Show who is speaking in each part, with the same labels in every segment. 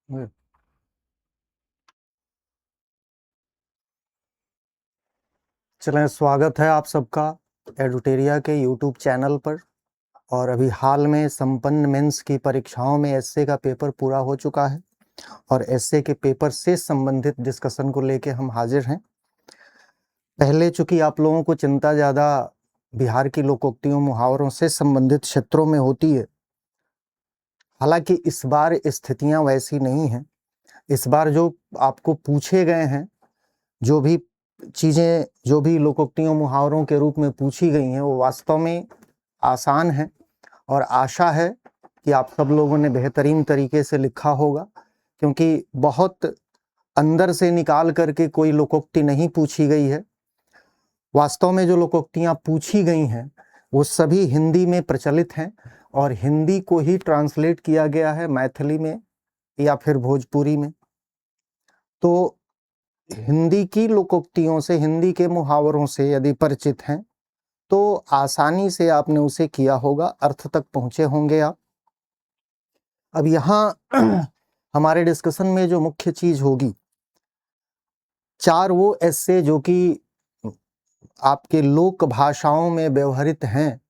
Speaker 1: हम्म। चलें, स्वागत है आप सबका एडुटेरिया के यूट्यूब चैनल पर। और अभी हाल में संपन्न मेंस की परीक्षाओं में एसए का पेपर पूरा हो चुका है और एसए के पेपर से संबंधित डिस्कशन को लेके हम हाजिर हैं। पहले चूंकि आप लोगों को चिंता ज़्यादा बिहार की लोकोक्तियों मुहावरों से संबंधित क्षेत्रों में होती है, हालांकि इस बार स्थितियां वैसी नहीं हैं। इस बार जो आपको पूछे गए हैं, जो भी चीज़ें, जो भी लोकोक्तियों मुहावरों के रूप में पूछी गई हैं, वो वास्तव में आसान है और आशा है कि आप सब लोगों ने बेहतरीन तरीके से लिखा होगा, क्योंकि बहुत अंदर से निकाल करके कोई लोकोक्ति नहीं पूछी गई है। वास्तव में जो लोकोक्तियाँ पूछी गई हैं वो सभी हिंदी में प्रचलित हैं और हिंदी को ही ट्रांसलेट किया गया है मैथिली में या फिर भोजपुरी में। तो हिंदी की लोकोक्तियों से, हिंदी के मुहावरों से यदि परिचित हैं तो आसानी से आपने उसे किया होगा, अर्थ तक पहुंचे होंगे आप। अब यहाँ हमारे डिस्कशन में जो मुख्य चीज होगी, 4 वो एस्से जो कि आपके लोक भाषाओं में व्यवहृत हैं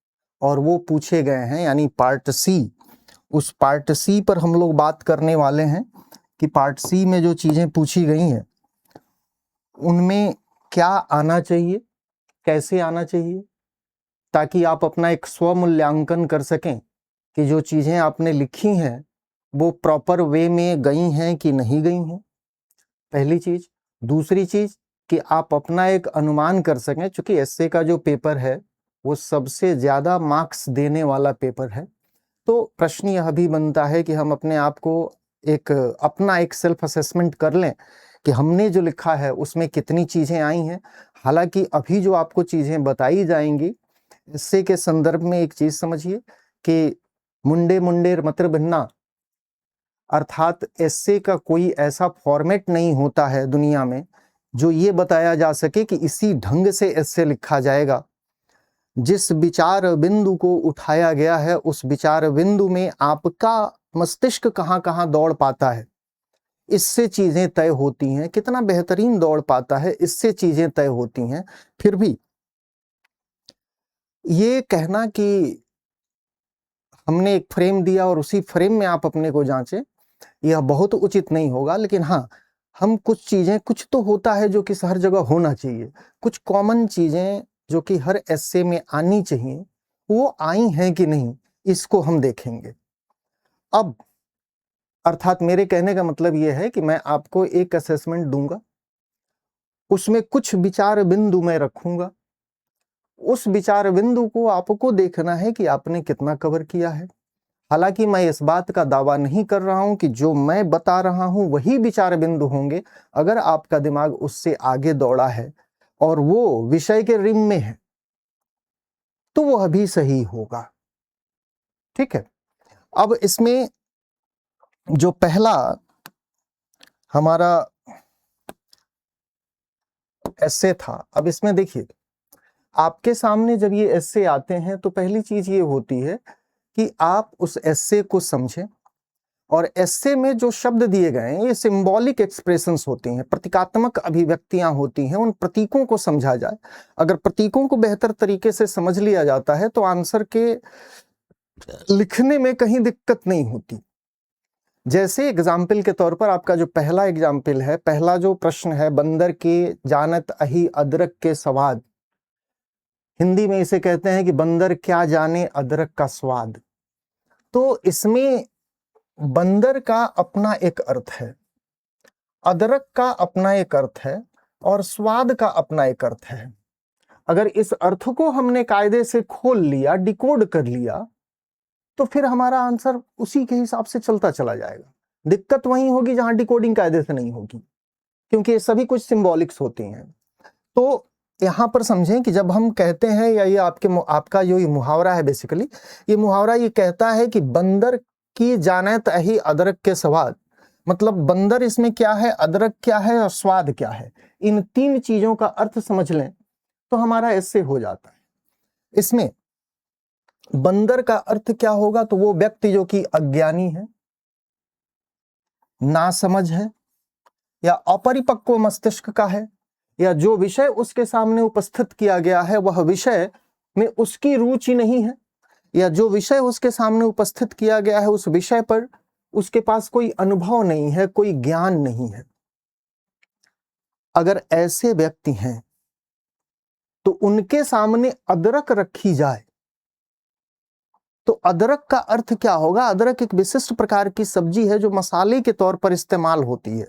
Speaker 1: और वो पूछे गए हैं, यानी पार्ट सी। उस पार्ट सी पर हम लोग बात करने वाले हैं कि पार्ट सी में जो चीजें पूछी गई हैं उनमें क्या आना चाहिए, कैसे आना चाहिए, ताकि आप अपना एक स्व मूल्यांकन कर सकें कि जो चीज़ें आपने लिखी हैं वो प्रॉपर वे में गई हैं कि नहीं गई हैं, पहली चीज़। दूसरी चीज़ कि आप अपना एक अनुमान कर सकें, चूंकि एसए का जो पेपर है वो सबसे ज़्यादा मार्क्स देने वाला पेपर है। तो प्रश्न यह भी बनता है कि हम अपने आप को अपना एक सेल्फ असेसमेंट कर लें कि हमने जो लिखा है उसमें कितनी चीज़ें आई हैं। हालांकि अभी जो आपको चीज़ें बताई जाएंगी, इससे के संदर्भ में एक चीज़ समझिए कि मुंडे मुंडे मत्र भिन्ना, अर्थात एस्से का कोई ऐसा फॉर्मेट नहीं होता है दुनिया में जो ये बताया जा सके कि इसी ढंग से एस्से लिखा जाएगा। जिस विचार बिंदु को उठाया गया है उस विचार बिंदु में आपका मस्तिष्क कहाँ कहाँ दौड़ पाता है, इससे चीजें तय होती हैं। कितना बेहतरीन दौड़ पाता है, इससे चीजें तय होती हैं। फिर भी ये कहना कि हमने एक फ्रेम दिया और उसी फ्रेम में आप अपने को जांचें, यह बहुत उचित नहीं होगा। लेकिन हाँ, हम कुछ चीजें, कुछ तो होता है जो कि हर जगह होना चाहिए, कुछ कॉमन चीजें जो कि हर एस्से में आनी चाहिए, वो आई हैं कि नहीं, इसको हम देखेंगे। अब अर्थात मेरे कहने का मतलब यह है कि मैं आपको एक असेसमेंट दूंगा, उसमें कुछ विचार बिंदु मैं रखूंगा, उस विचार बिंदु को आपको देखना है कि आपने कितना कवर किया है। हालांकि मैं इस बात का दावा नहीं कर रहा हूं कि जो मैं बता रहा हूं वही विचार बिंदु होंगे। अगर आपका दिमाग उससे आगे दौड़ा है और वो विषय के रिम में है तो वह भी सही होगा। ठीक है। अब इसमें जो पहला हमारा एस्से था, अब इसमें देखिए, आपके सामने जब ये एस्से आते हैं तो पहली चीज ये होती है कि आप उस एस्से को समझें। और एस्से में जो शब्द दिए गए हैं ये सिंबॉलिक एक्सप्रेशंस होती हैं, प्रतीकात्मक अभिव्यक्तियां होती हैं, उन प्रतीकों को समझा जाए। अगर प्रतीकों को बेहतर तरीके से समझ लिया जाता है तो आंसर के लिखने में कहीं दिक्कत नहीं होती। जैसे एग्जाम्पल के तौर पर आपका जो पहला एग्जाम्पल है, पहला जो प्रश्न है, बंदर के जानत अही अदरक के स्वाद, हिंदी में इसे कहते हैं कि बंदर क्या जाने अदरक का स्वाद। तो इसमें बंदर का अपना एक अर्थ है, अदरक का अपना एक अर्थ है और स्वाद का अपना एक अर्थ है। अगर इस अर्थ को हमने कायदे से खोल लिया, डिकोड कर लिया, तो फिर हमारा आंसर उसी के हिसाब से चलता चला जाएगा। दिक्कत वहीं होगी जहां डिकोडिंग कायदे से नहीं होगी, क्योंकि ये सभी कुछ सिंबॉलिक्स होती हैं। तो यहां पर समझें कि जब हम कहते हैं, या ये आपका जो ये मुहावरा है, बेसिकली ये मुहावरा ये कहता है कि बंदर की जानत अही अदरक के स्वाद, मतलब बंदर इसमें क्या है, अदरक क्या है और स्वाद क्या है, इन 3 चीजों का अर्थ समझ लें तो हमारा ऐसे हो जाता है। इसमें बंदर का अर्थ क्या होगा, तो वो व्यक्ति जो कि अज्ञानी है, नासमझ है, या अपरिपक्व मस्तिष्क का है, या जो विषय उसके सामने उपस्थित किया गया है वह विषय में उसकी रुचि नहीं है, या जो विषय उसके सामने उपस्थित किया गया है उस विषय पर उसके पास कोई अनुभव नहीं है, कोई ज्ञान नहीं है। अगर ऐसे व्यक्ति हैं तो उनके सामने अदरक रखी जाए तो अदरक का अर्थ क्या होगा? अदरक एक विशिष्ट प्रकार की सब्जी है जो मसाले के तौर पर इस्तेमाल होती है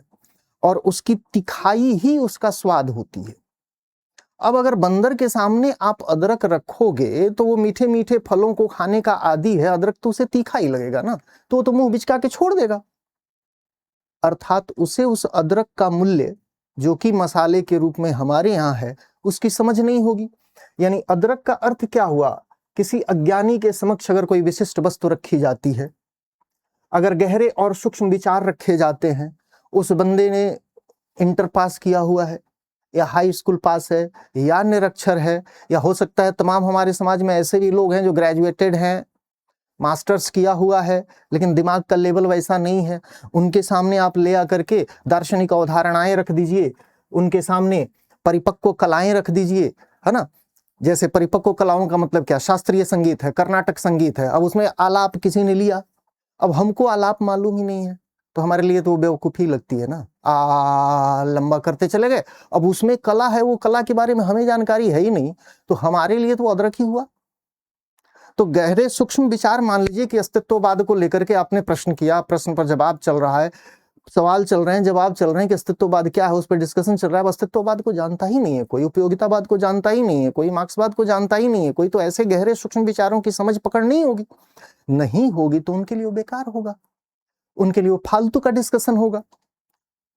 Speaker 1: और उसकी तिखाई ही उसका स्वाद होती है। अब अगर बंदर के सामने आप अदरक रखोगे तो वो मीठे मीठे फलों को खाने का आदी है, अदरक तो उसे तीखा ही लगेगा ना, तो वो तो मुंह बिचका के छोड़ देगा। अर्थात उसे उस अदरक का मूल्य जो कि मसाले के रूप में हमारे यहाँ है उसकी समझ नहीं होगी। यानी अदरक का अर्थ क्या हुआ? किसी अज्ञानी के समक्ष अगर कोई विशिष्ट वस्तु रखी जाती है, अगर गहरे और सूक्ष्म विचार रखे जाते हैं, उस बंदे ने इंटर पास किया हुआ है या हाई स्कूल पास है या निरक्षर है, या हो सकता है तमाम हमारे समाज में ऐसे भी लोग हैं जो ग्रेजुएटेड हैं, मास्टर्स किया हुआ है, लेकिन दिमाग का लेवल वैसा नहीं है। उनके सामने आप ले आकर के दार्शनिक अवधारणाएं रख दीजिए, उनके सामने परिपक्व कलाएं रख दीजिए, है ना। जैसे परिपक्व कलाओं का मतलब क्या? शास्त्रीय संगीत है, कर्नाटक संगीत है, अब उसमें आलाप किसी ने लिया, अब हमको आलाप मालूम ही नहीं है तो हमारे लिए तो वो बेवकूफ़ी लगती है ना, लंबा करते चले गए। अब उसमें कला है, वो कला के बारे में हमें जानकारी है ही नहीं, तो हमारे लिए तो अदरक ही हुआ। तो गहरे सूक्ष्म विचार, मान लीजिए कि अस्तित्ववाद को लेकर के आपने प्रश्न किया, प्रश्न पर जवाब चल रहा है, सवाल चल रहे हैं, जवाब चल रहे हैं कि अस्तित्ववाद क्या है, उस पर डिस्कशन चल रहा है। अस्तित्ववाद को जानता ही नहीं है कोई, उपयोगितावाद को जानता ही नहीं है कोई, मार्क्सवाद को जानता ही नहीं है कोई, तो ऐसे गहरे सूक्ष्म विचारों की समझ पकड़ नहीं होगी। नहीं होगी तो उनके लिए वो बेकार होगा, उनके लिए वो फालतू का डिस्कशन होगा।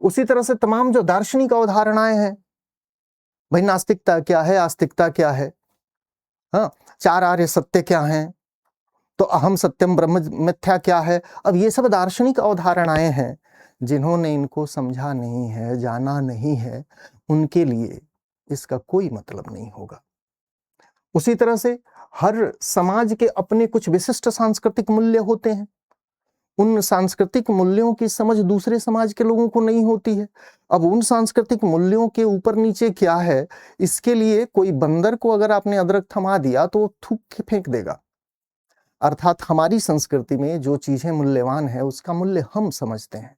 Speaker 1: उसी तरह से तमाम जो दार्शनिक अवधारणाएं हैं, भाई नास्तिकता क्या है, आस्तिकता क्या है, हाँ, चार आर्य सत्य क्या हैं, तो अहम सत्यम ब्रह्म मिथ्या क्या है, अब ये सब दार्शनिक अवधारणाएं हैं। जिन्होंने इनको समझा नहीं है, जाना नहीं है, उनके लिए इसका कोई मतलब नहीं होगा। उसी तरह से हर समाज के अपने कुछ विशिष्ट सांस्कृतिक मूल्य होते हैं, उन सांस्कृतिक मूल्यों की समझ दूसरे समाज के लोगों को नहीं होती है। अब उन सांस्कृतिक मूल्यों के ऊपर नीचे क्या है, इसके लिए कोई बंदर को अगर आपने अदरक थमा दिया तो वो थूक के फेंक देगा। अर्थात हमारी संस्कृति में जो चीजें मूल्यवान है उसका मूल्य हम समझते हैं,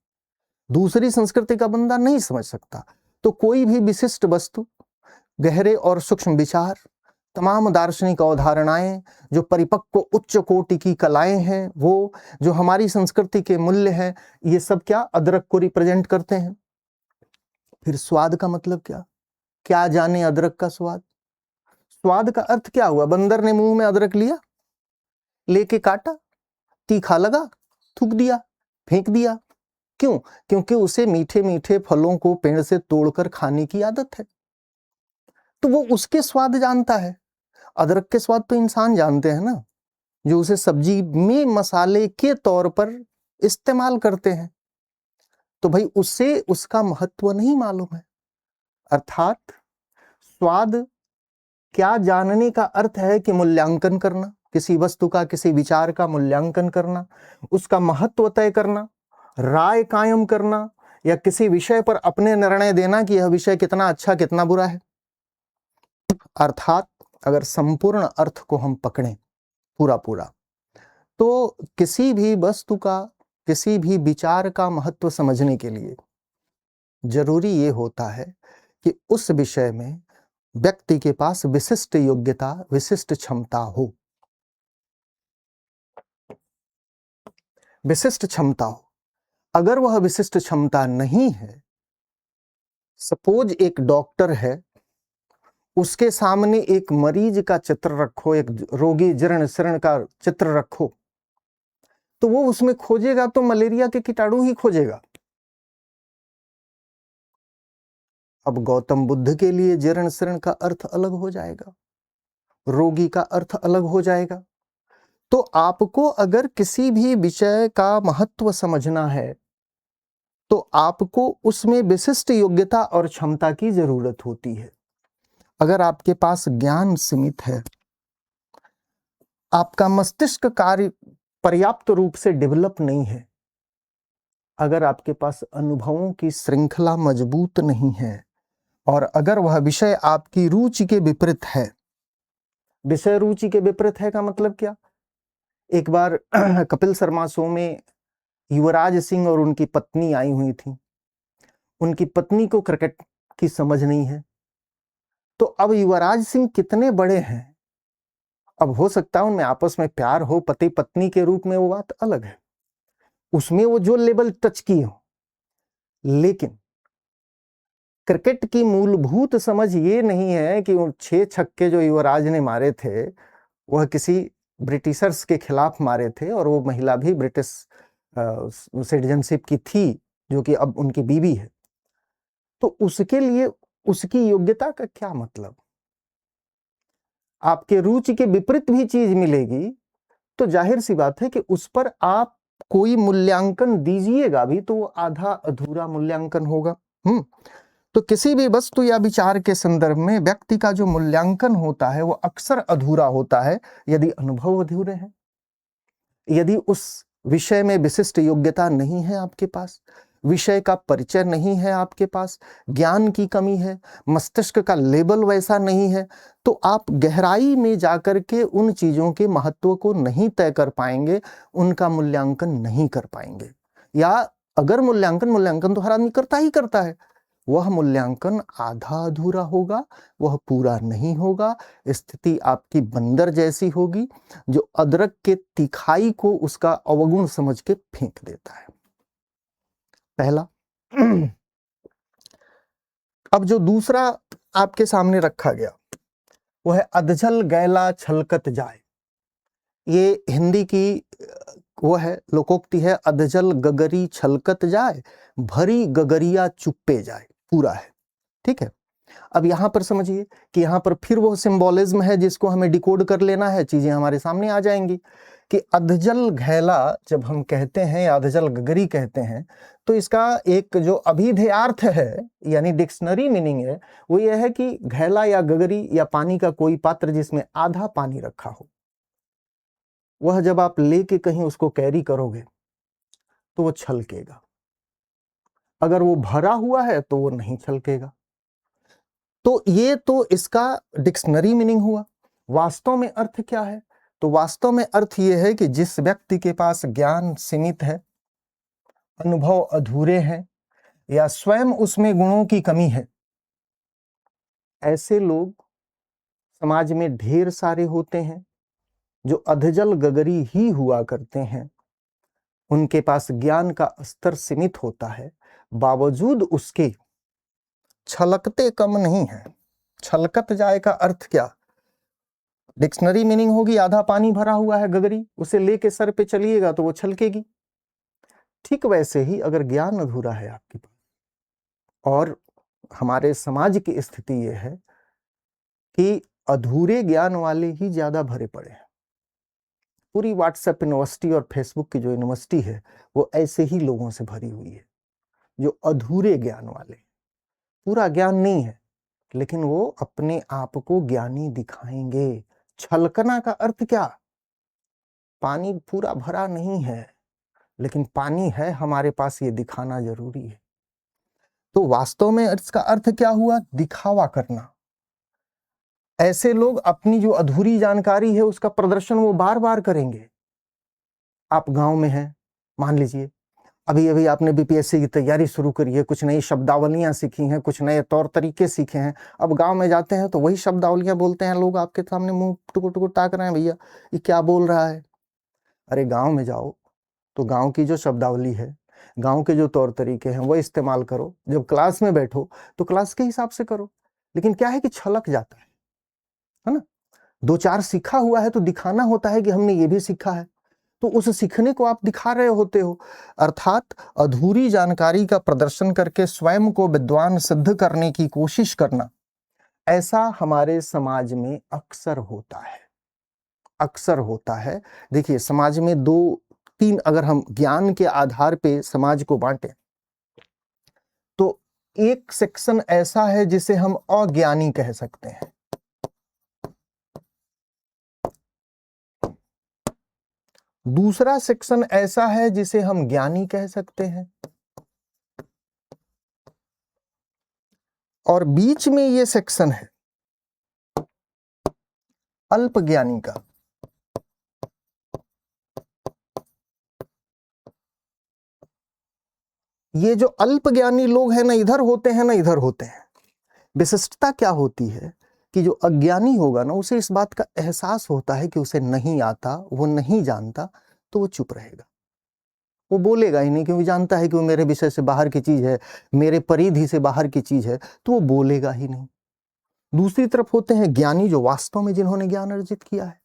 Speaker 1: दूसरी संस्कृति का बंदा नहीं समझ सकता। तो कोई भी विशिष्ट वस्तु, गहरे और सूक्ष्म विचार, तमाम दार्शनिक अवधारणाएं, जो परिपक्व उच्च कोटि की कलाएं हैं, वो जो हमारी संस्कृति के मूल्य हैं, ये सब क्या अदरक को रिप्रेजेंट करते हैं। फिर स्वाद का मतलब क्या? क्या जाने अदरक का स्वाद? स्वाद का अर्थ क्या हुआ? बंदर ने मुंह में अदरक लिया, लेके काटा, तीखा लगा, थूक दिया, फेंक दिया। क्यों? क्योंकि उसे मीठे मीठे फलों को पेड़ से तोड़कर खाने की आदत है, तो वो उसके स्वाद जानता है। अदरक के स्वाद तो इंसान जानते हैं ना, जो उसे सब्जी में मसाले के तौर पर इस्तेमाल करते हैं, तो भाई उससे उसका महत्व नहीं मालूम है। अर्थात स्वाद क्या जानने का अर्थ है कि मूल्यांकन करना, किसी वस्तु का, किसी विचार का मूल्यांकन करना, उसका महत्व तय करना, राय कायम करना, या किसी विषय पर अपने निर्णय देना कि यह विषय कितना अच्छा कितना बुरा है। अर्थात अगर संपूर्ण अर्थ को हम पकड़ें पूरा पूरा, तो किसी भी वस्तु का, किसी भी विचार का महत्व समझने के लिए जरूरी ये होता है कि उस विषय में व्यक्ति के पास विशिष्ट योग्यता, विशिष्ट क्षमता हो, विशिष्ट क्षमता हो। अगर वह विशिष्ट क्षमता नहीं है, सपोज एक डॉक्टर है, उसके सामने एक मरीज का चित्र रखो, एक रोगी जीर्ण शीर्ण का चित्र रखो, तो वो उसमें खोजेगा तो मलेरिया के कीटाणु ही खोजेगा। अब गौतम बुद्ध के लिए जीर्ण शीर्ण का अर्थ अलग हो जाएगा, रोगी का अर्थ अलग हो जाएगा। तो आपको अगर किसी भी विषय का महत्व समझना है तो आपको उसमें विशिष्ट योग्यता और क्षमता की जरूरत होती है। अगर आपके पास ज्ञान सीमित है, आपका मस्तिष्क कार्य पर्याप्त रूप से डेवलप नहीं है, अगर आपके पास अनुभवों की श्रृंखला मजबूत नहीं है और अगर वह विषय आपकी रुचि के विपरीत है, विषय रुचि के विपरीत है का मतलब क्या? एक बार कपिल शर्मा शो में युवराज सिंह और उनकी पत्नी आई हुई थी। उनकी पत्नी को क्रिकेट की समझ नहीं है, तो अब युवराज सिंह कितने बड़े हैं, अब हो सकता है उनमें आपस में प्यार हो, पति पत्नी के रूप में, वो बात अलग है, उसमें वो जो लेवल टच की हो, लेकिन क्रिकेट की मूलभूत समझ ये नहीं है कि उन 6 छक्के जो युवराज ने मारे थे वह किसी ब्रिटिशर्स के खिलाफ मारे थे, और वो महिला भी ब्रिटिश सिटीजनशिप की थी, जो कि अब उनकी बीवी है। तो उसके लिए उसकी योग्यता का क्या मतलब? आपके रुचि के विपरीत भी चीज मिलेगी तो जाहिर सी बात है कि उस पर आप कोई मूल्यांकन दीजिएगा भी तो वो आधा अधूरा मूल्यांकन होगा। तो किसी भी वस्तु या विचार के संदर्भ में व्यक्ति का जो मूल्यांकन होता है वो अक्सर अधूरा होता है यदि अनुभव अधूरे हैं, यदि उस विषय में विशिष्ट योग्यता नहीं है आपके पास, विषय का परिचय नहीं है आपके पास, ज्ञान की कमी है, मस्तिष्क का लेवल वैसा नहीं है, तो आप गहराई में जाकर के उन चीजों के महत्व को नहीं तय कर पाएंगे, उनका मूल्यांकन नहीं कर पाएंगे। या अगर मूल्यांकन तो हर आदमी करता ही करता है, वह मूल्यांकन आधा अधूरा होगा, वह पूरा नहीं होगा। स्थिति आपकी बंदर जैसी होगी जो अदरक के तिखाई को उसका अवगुण समझ के फेंक देता है। पहला। अब जो दूसरा आपके सामने रखा गया वो है अधजल गैला छलकत जाए। ये हिंदी की वो है लोकोक्ति है, अधजल गगरी छलकत जाए, भरी गगरिया चुप्पे जाए, पूरा है। ठीक है, अब यहां पर समझिए कि यहां पर फिर वो सिंबोलिज्म है जिसको हमें डिकोड कर लेना है, चीजें हमारे सामने आ जाएंगी कि अधजल घैला जब हम कहते हैं या अधजल गगरी कहते हैं तो इसका एक जो अभिधेयार्थ है यानी डिक्शनरी मीनिंग है वो ये है कि घैला या गगरी या पानी का कोई पात्र जिसमें आधा पानी रखा हो, वह जब आप लेके कहीं उसको कैरी करोगे तो वो छलकेगा, अगर वो भरा हुआ है तो वो नहीं छलकेगा। तो ये तो इसका डिक्शनरी मीनिंग हुआ। वास्तव में अर्थ क्या है? तो वास्तव में अर्थ ये है कि जिस व्यक्ति के पास ज्ञान सीमित है, अनुभव अधूरे हैं या स्वयं उसमें गुणों की कमी है, ऐसे लोग समाज में ढेर सारे होते हैं जो अधजल गगरी ही हुआ करते हैं। उनके पास ज्ञान का स्तर सीमित होता है, बावजूद उसके छलकते कम नहीं है। छलकत जाए का अर्थ क्या? डिक्शनरी मीनिंग होगी आधा पानी भरा हुआ है गगरी, उसे लेके सर पे चलिएगा तो वो छलकेगी। ठीक वैसे ही अगर ज्ञान अधूरा है आपके पास, और हमारे समाज की स्थिति यह है कि अधूरे ज्ञान वाले ही ज्यादा भरे पड़े हैं। पूरी व्हाट्सएप यूनिवर्सिटी और फेसबुक की जो यूनिवर्सिटी है वो ऐसे ही लोगों से भरी हुई है जो अधूरे ज्ञान वाले, पूरा ज्ञान नहीं है लेकिन वो अपने आप को ज्ञानी दिखाएंगे। छलकना का अर्थ क्या? पानी पूरा भरा नहीं है लेकिन पानी है हमारे पास, ये दिखाना जरूरी है। तो वास्तव में इसका अर्थ क्या हुआ? दिखावा करना। ऐसे लोग अपनी जो अधूरी जानकारी है उसका प्रदर्शन वो बार बार करेंगे। आप गांव में हैं, मान लीजिए अभी अभी आपने बीपीएससी की तैयारी शुरू करी है, कुछ नई शब्दावलियां सीखी हैं, कुछ नए तौर तरीके सीखे हैं, अब गांव में जाते हैं तो वही शब्दावलियां बोलते हैं, लोग आपके सामने मुंह टुकुर टुकुर ताक रहे हैं, भैया ये क्या बोल रहा है। अरे गांव में जाओ तो गांव की जो शब्दावली है, गांव के जो तौर तरीके हैं वो इस्तेमाल करो। जब क्लास में बैठो तो क्लास के हिसाब से करो। लेकिन क्या है कि छलक जाता है ना? 2-4 सीखा हुआ है तो दिखाना होता है कि हमने ये भी सीखा है, तो उस सीखने को आप दिखा रहे होते हो। अर्थात अधूरी जानकारी का प्रदर्शन करके स्वयं को विद्वान सिद्ध करने की कोशिश करना, ऐसा हमारे समाज में अक्सर होता है, अक्सर होता है। देखिए समाज में 2-3 अगर हम ज्ञान के आधार पे समाज को बांटें तो एक सेक्शन ऐसा है जिसे हम अज्ञानी कह सकते हैं। दूसरा सेक्शन ऐसा है जिसे हम ज्ञानी कह सकते हैं, और बीच में ये सेक्शन है अल्प ज्ञानी का। ये जो अल्प ज्ञानी लोग हैं ना, इधर होते हैं ना इधर होते हैं। विशिष्टता क्या होती है कि जो अज्ञानी होगा ना, उसे इस बात का एहसास होता है कि उसे नहीं आता, वो नहीं जानता, तो वो चुप रहेगा, वो बोलेगा ही नहीं, क्योंकि जानता है कि वो मेरे विषय से बाहर की चीज है, मेरे परिधि से बाहर की चीज है, तो वो बोलेगा ही नहीं। दूसरी तरफ होते हैं ज्ञानी, जो वास्तव में जिन्होंने ज्ञान अर्जित किया है।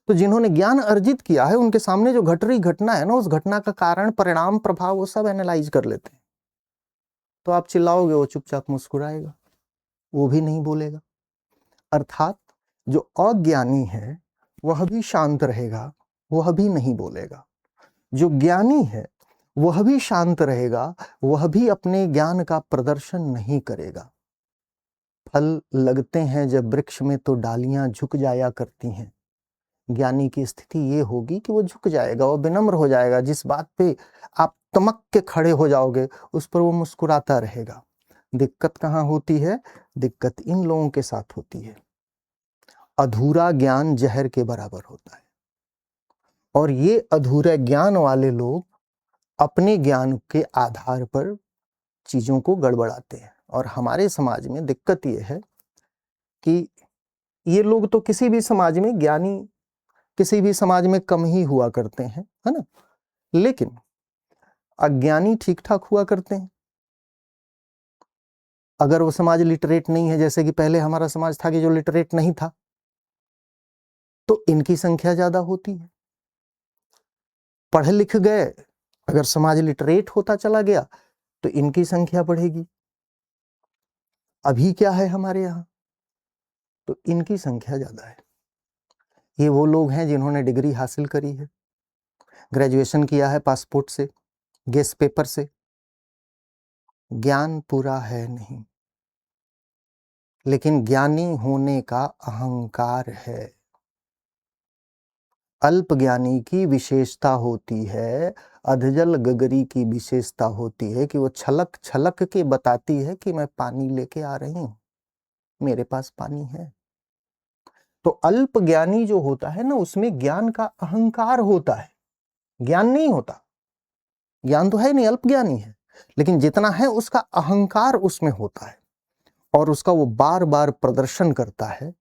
Speaker 1: तो जिन्होंने ज्ञान अर्जित किया है, उनके सामने जो घट रही घटना है ना, उस घटना का कारण, परिणाम, प्रभाव, वो सब एनालाइज कर लेते हैं। तो आप चिल्लाओगे, वो चुपचाप मुस्कुराएगा, वो भी नहीं बोलेगा। अर्थात जो अज्ञानी है वह भी शांत रहेगा, वह भी नहीं बोलेगा। जो ज्ञानी है वह भी शांत रहेगा, वह भी अपने ज्ञान का प्रदर्शन नहीं करेगा। फल लगते हैं जब वृक्ष में तो डालियां झुक जाया करती हैं। ज्ञानी की स्थिति ये होगी कि वो झुक जाएगा, वो विनम्र हो जाएगा। जिस बात पे आप तमक के खड़े हो जाओगे, उस पर वो मुस्कुराता रहेगा। दिक्कत कहाँ होती है? दिक्कत इन लोगों के साथ होती है। अधूरा ज्ञान जहर के बराबर होता है, और ये अधूरे ज्ञान वाले लोग अपने ज्ञान के आधार पर चीजों को गड़बड़ाते हैं। और हमारे समाज में दिक्कत ये है कि ये लोग तो किसी भी समाज में ज्ञानी, किसी भी समाज में कम ही हुआ करते हैं, है ना, लेकिन अज्ञानी ठीक ठाक हुआ करते हैं। अगर वो समाज लिटरेट नहीं है, जैसे कि पहले हमारा समाज था कि जो लिटरेट नहीं था, तो इनकी संख्या ज्यादा होती है। पढ़ लिख गए, अगर समाज लिटरेट होता चला गया तो इनकी संख्या बढ़ेगी। अभी क्या है हमारे यहाँ, तो इनकी संख्या ज्यादा है। ये वो लोग हैं जिन्होंने डिग्री हासिल करी है, ग्रेजुएशन किया है पासपोर्ट से, गेस्ट पेपर से, ज्ञान पूरा है नहीं, लेकिन ज्ञानी होने का अहंकार है। अल्प ज्ञानी की विशेषता होती है, अधजल गगरी की विशेषता होती है कि वो छलक छलक के बताती है कि मैं पानी लेके आ रही हूं, मेरे पास पानी है। तो अल्प ज्ञानी जो होता है ना, उसमें ज्ञान का अहंकार होता है, ज्ञान नहीं होता। ज्ञान तो है नहीं, अल्प ज्ञानी है, लेकिन जितना है उसका अहंकार उसमें होता है, और उसका वो बार बार प्रदर्शन करता है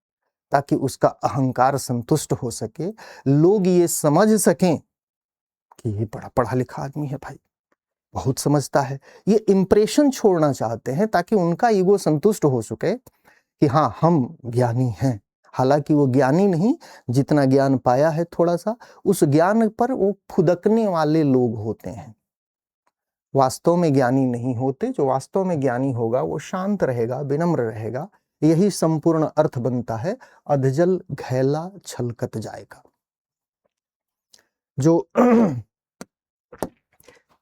Speaker 1: ताकि उसका अहंकार संतुष्ट हो सके, लोग ये समझ सकें कि ये बड़ा पढ़ा लिखा आदमी है भाई, बहुत समझता है। ये इंप्रेशन छोड़ना चाहते हैं ताकि उनका ईगो संतुष्ट हो सके कि हाँ, हम ज्ञानी हैं। हालांकि वो ज्ञानी नहीं, जितना ज्ञान पाया है थोड़ा सा, उस ज्ञान पर वो फुदकने वाले लोग होते हैं। वास्तव में ज्ञानी नहीं होते। जो वास्तव में ज्ञानी होगा वो शांत रहेगा, विनम्र रहेगा। यही संपूर्ण अर्थ बनता है अधजल घैला छलकत जाएगा। जो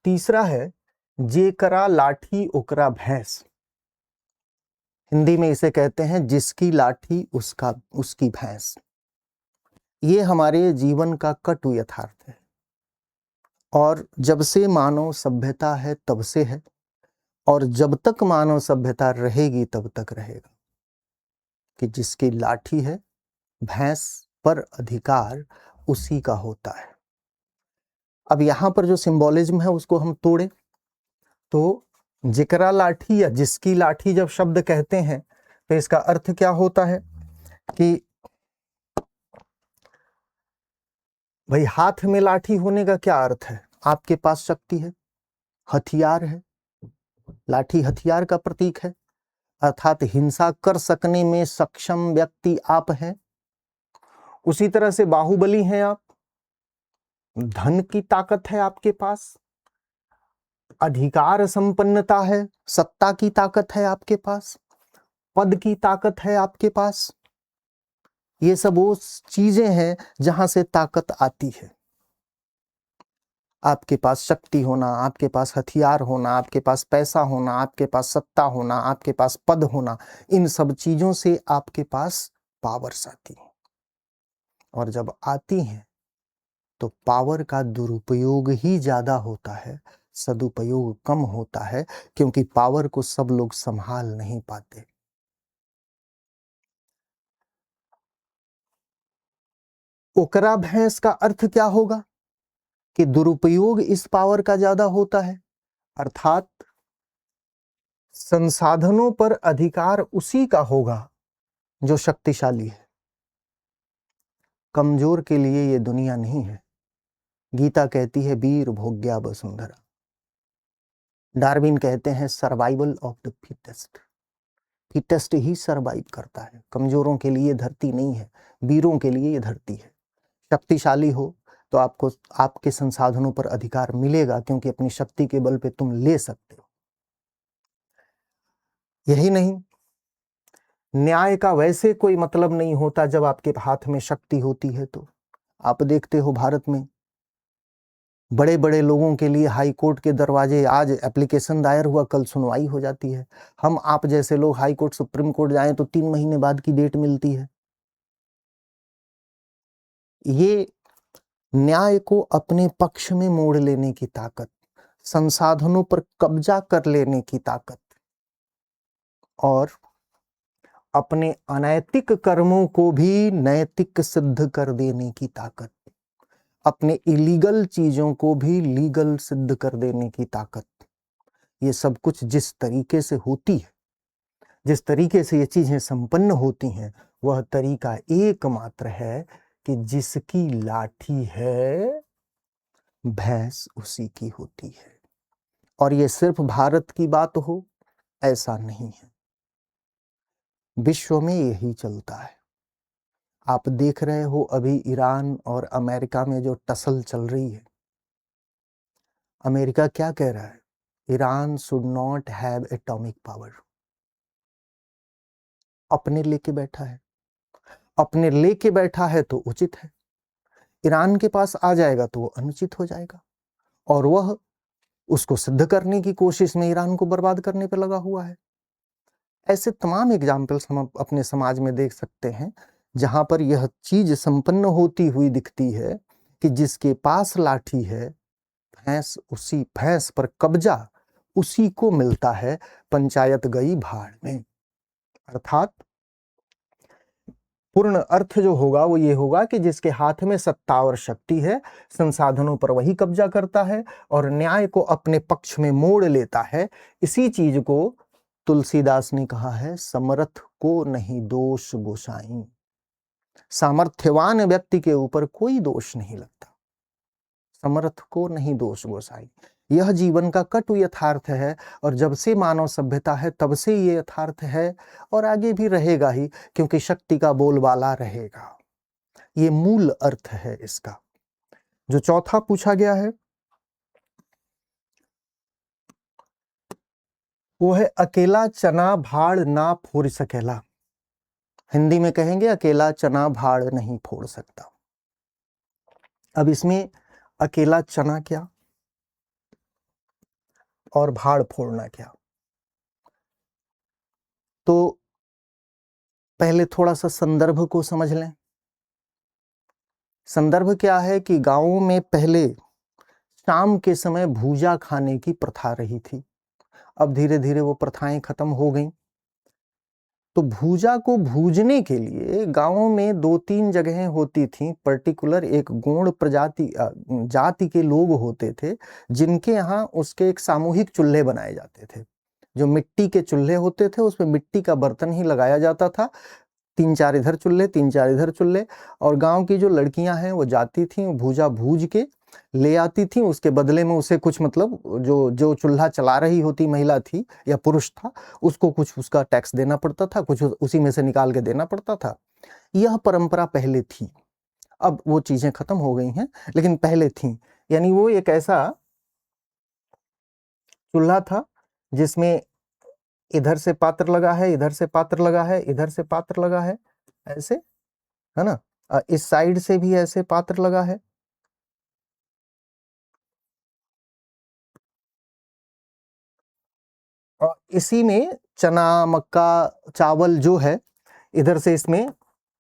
Speaker 1: तीसरा है जेकरा लाठी ओकरा भैंस। हिंदी में इसे कहते हैं जिसकी लाठी उसका उसकी भैंस। ये हमारे जीवन का कटु यथार्थ है, और जब से मानव सभ्यता है तब से है, और जब तक मानव सभ्यता रहेगी तब तक रहेगा, कि जिसकी लाठी है, भैंस पर अधिकार उसी का होता है। अब यहां पर जो सिंबोलिज्म है उसको हम तोड़े तो जिकरा लाठी या जिसकी लाठी जब शब्द कहते हैं तो इसका अर्थ क्या होता है कि भाई हाथ में लाठी होने का क्या अर्थ है? आपके पास शक्ति है, हथियार है। लाठी हथियार का प्रतीक है, अर्थात हिंसा कर सकने में सक्षम व्यक्ति आप हैं। उसी तरह से बाहुबली हैं आप, धन की ताकत है आपके पास, अधिकार संपन्नता है, सत्ता की ताकत है आपके पास, पद की ताकत है आपके पास। ये सब वो चीजें हैं जहां से ताकत आती है। आपके पास शक्ति होना, आपके पास हथियार होना, आपके पास पैसा होना, आपके पास सत्ता होना, आपके पास पद होना, इन सब चीजों से आपके पास पावर्स आती हैं। और जब आती हैं तो पावर का दुरुपयोग ही ज्यादा होता है, सदुपयोग कम होता है, क्योंकि पावर को सब लोग संभाल नहीं पाते। ओकरा भैंस का अर्थ क्या होगा कि दुरुपयोग इस पावर का ज्यादा होता है, अर्थात संसाधनों पर अधिकार उसी का होगा जो शक्तिशाली है। कमजोर के लिए ये दुनिया नहीं है। गीता कहती है वीर भोग्या वसुंधरा। डार्विन कहते हैं survival of the fittest. Fittest he survive करता है। कमजोरों के लिए धरती नहीं है, वीरों के लिए ये धरती है। शक्तिशाली हो तो आपको आपके संसाधनों पर अधिकार मिलेगा, क्योंकि अपनी शक्ति के बल पे तुम ले सकते हो। यही नहीं, न्याय का वैसे कोई मतलब नहीं होता जब आपके हाथ में शक्ति होती है। तो आप देखते हो भारत में बड़े बड़े लोगों के लिए हाई कोर्ट के दरवाजे, आज एप्लीकेशन दायर हुआ, कल सुनवाई हो जाती है। हम आप जैसे लोग हाई कोर्ट सुप्रीम कोर्ट जाएं तो 3 महीने बाद की डेट मिलती है। ये न्याय को अपने पक्ष में मोड़ लेने की ताकत, संसाधनों पर कब्जा कर लेने की ताकत, और अपने अनैतिक कर्मों को भी नैतिक सिद्ध कर देने की ताकत, अपने इलीगल चीजों को भी लीगल सिद्ध कर देने की ताकत, ये सब कुछ जिस तरीके से होती है, जिस तरीके से ये चीजें संपन्न होती हैं, वह तरीका एकमात्र है कि जिसकी लाठी है भैंस उसी की होती है। और ये सिर्फ भारत की बात हो ऐसा नहीं है, विश्व में यही चलता है। आप देख रहे हो अभी ईरान और अमेरिका में जो टसल चल रही है। अमेरिका क्या कह रहा है? Iran should not have atomic power. अपने लेके बैठा है, अपने लेके बैठा है तो उचित है। ईरान के पास आ जाएगा तो वो अनुचित हो जाएगा, और वह उसको सिद्ध करने की कोशिश में ईरान को बर्बाद करने पर लगा हुआ है। ऐसे तमाम एग्जाम्पल्स हम अपने समाज में देख सकते हैं, जहां पर यह चीज संपन्न होती हुई दिखती है कि जिसके पास लाठी है भैंस पर कब्जा उसी को मिलता है। पंचायत गई भाड़ में। अर्थात पूर्ण अर्थ जो होगा वो ये होगा कि जिसके हाथ में सत्ता और शक्ति है, संसाधनों पर वही कब्जा करता है और न्याय को अपने पक्ष में मोड़ लेता है। इसी चीज को तुलसीदास ने कहा है, समर्थ को नहीं दोष गोसाई। सामर्थ्यवान व्यक्ति के ऊपर कोई दोष नहीं लगता, समर्थ को नहीं दोष गोसाई। यह जीवन का कटु यथार्थ है, और जब से मानव सभ्यता है तब से ये यथार्थ है, और आगे भी रहेगा ही, क्योंकि शक्ति का बोलबाला रहेगा। ये मूल अर्थ है इसका। जो चौथा पूछा गया है वो है अकेला चना भाड़ ना फोड़ सकेला। हिंदी में कहेंगे अकेला चना भाड़ नहीं फोड़ सकता। अब इसमें अकेला चना क्या और भाड़ फोड़ना क्या? तो पहले थोड़ा सा संदर्भ को समझ लें। संदर्भ क्या है कि गांवों में पहले शाम के समय भूजा खाने की प्रथा रही थी। अब धीरे धीरे वो प्रथाएं खत्म हो गई। तो भूजा को भूजने के लिए गांवों में 2-3 जगहें होती थीं। पर्टिकुलर एक गौड़ प्रजाति जाति के लोग होते थे, जिनके यहाँ उसके एक सामूहिक चूल्हे बनाए जाते थे। जो मिट्टी के चूल्हे होते थे, उसमें मिट्टी का बर्तन ही लगाया जाता था। 3-4 इधर चूल्हे, 3-4 इधर चूल्हे, और गांव की जो लड़कियां हैं वो जाती थी, भूजा भूज के ले आती थी। उसके बदले में उसे कुछ, मतलब जो जो चूल्हा चला रही होती महिला थी या पुरुष था, उसको कुछ उसका टैक्स देना पड़ता था, कुछ उसी में से निकाल के देना पड़ता था। यह परंपरा पहले थी। अब वो चीजें खत्म हो गई हैं, लेकिन पहले थी। यानी वो एक ऐसा चूल्हा था जिसमें इधर से पात्र लगा है, इधर से पात्र लगा है, इधर से पात्र लगा है, ऐसे, है ना। इस साइड से भी ऐसे पात्र लगा है। और इसी में चना, मक्का, चावल जो है, इधर से इसमें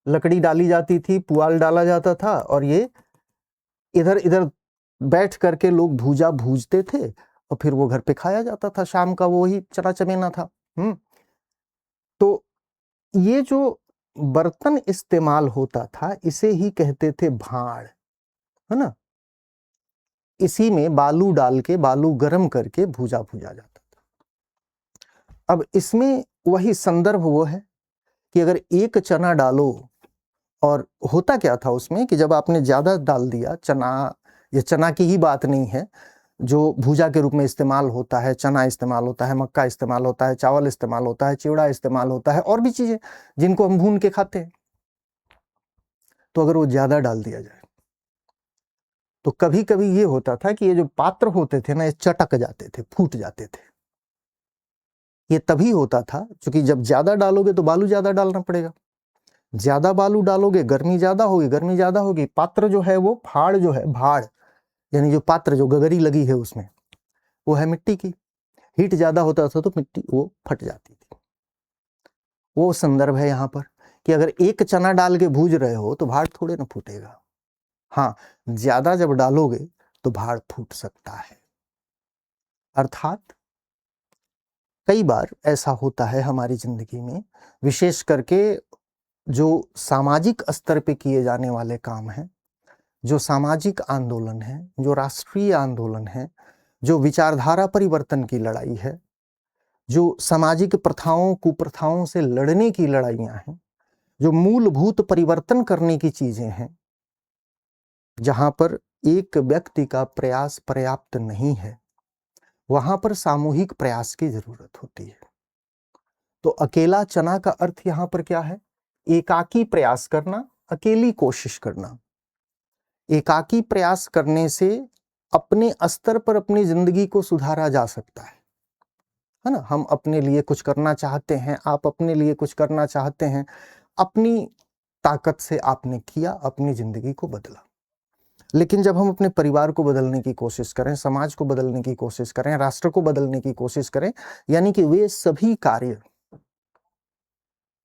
Speaker 1: लकड़ी डाली जाती थी, पुआल डाला जाता था, और ये इधर इधर बैठ करके लोग भूजा भूजते थे और फिर वो घर पे खाया जाता था, शाम का वो ही चना चमेना था। तो ये जो बर्तन इस्तेमाल होता था इसे ही कहते थे भाड़, है ना। इसी में बालू डाल के, बालू गर्म करके भूजा भूजा जाता था। अब इसमें वही संदर्भ वो है कि अगर एक चना डालो, और होता क्या था उसमें कि जब आपने ज्यादा डाल दिया चना, ये चना की ही बात नहीं है, जो भूजा के रूप में इस्तेमाल होता है, चना इस्तेमाल होता है, मक्का इस्तेमाल होता है, चावल इस्तेमाल होता है, चिवड़ा इस्तेमाल होता है, और भी चीजें जिनको हम भून के खाते हैं। तो अगर वो ज्यादा डाल दिया जाए तो कभी कभी ये होता था कि ये जो पात्र होते थे ना, ये चटक जाते थे, फूट जाते थे। ये तभी होता था क्योंकि जब ज्यादा डालोगे तो बालू ज्यादा डालना पड़ेगा, ज्यादा बालू डालोगे गर्मी ज्यादा होगी, गर्मी ज्यादा होगी, पात्र जो है वो फाड़ जो है, भाड़ यानी जो पात्र जो गगरी लगी है उसमें, वो है मिट्टी की, हीट ज्यादा होता था तो मिट्टी वो फट जाती थी। वो संदर्भ है यहाँ पर कि अगर एक चना डाल के भूज रहे हो तो भाड़ थोड़े ना फूटेगा। हाँ, ज्यादा जब डालोगे तो भाड़ फूट सकता है। अर्थात कई बार ऐसा होता है हमारी जिंदगी में, विशेष करके जो सामाजिक स्तर पे किए जाने वाले काम हैं, जो सामाजिक आंदोलन है, जो राष्ट्रीय आंदोलन है, जो विचारधारा परिवर्तन की लड़ाई है, जो सामाजिक प्रथाओं कुप्रथाओं से लड़ने की लड़ाइयां हैं, जो मूलभूत परिवर्तन करने की चीजें हैं, जहां पर एक व्यक्ति का प्रयास पर्याप्त नहीं है, वहां पर सामूहिक प्रयास की जरूरत होती है। तो अकेला चना का अर्थ यहां पर क्या है? एकाकी प्रयास करना, अकेली कोशिश करना। एकाकी प्रयास करने से अपने स्तर पर अपनी जिंदगी को सुधारा जा सकता है ना। हम अपने लिए कुछ करना चाहते हैं, आप अपने लिए कुछ करना चाहते हैं, अपनी ताकत से आपने किया, अपनी जिंदगी को बदला। लेकिन जब हम अपने परिवार को बदलने की कोशिश करें, समाज को बदलने की कोशिश करें, राष्ट्र को बदलने की कोशिश करें, यानी कि वे सभी कार्य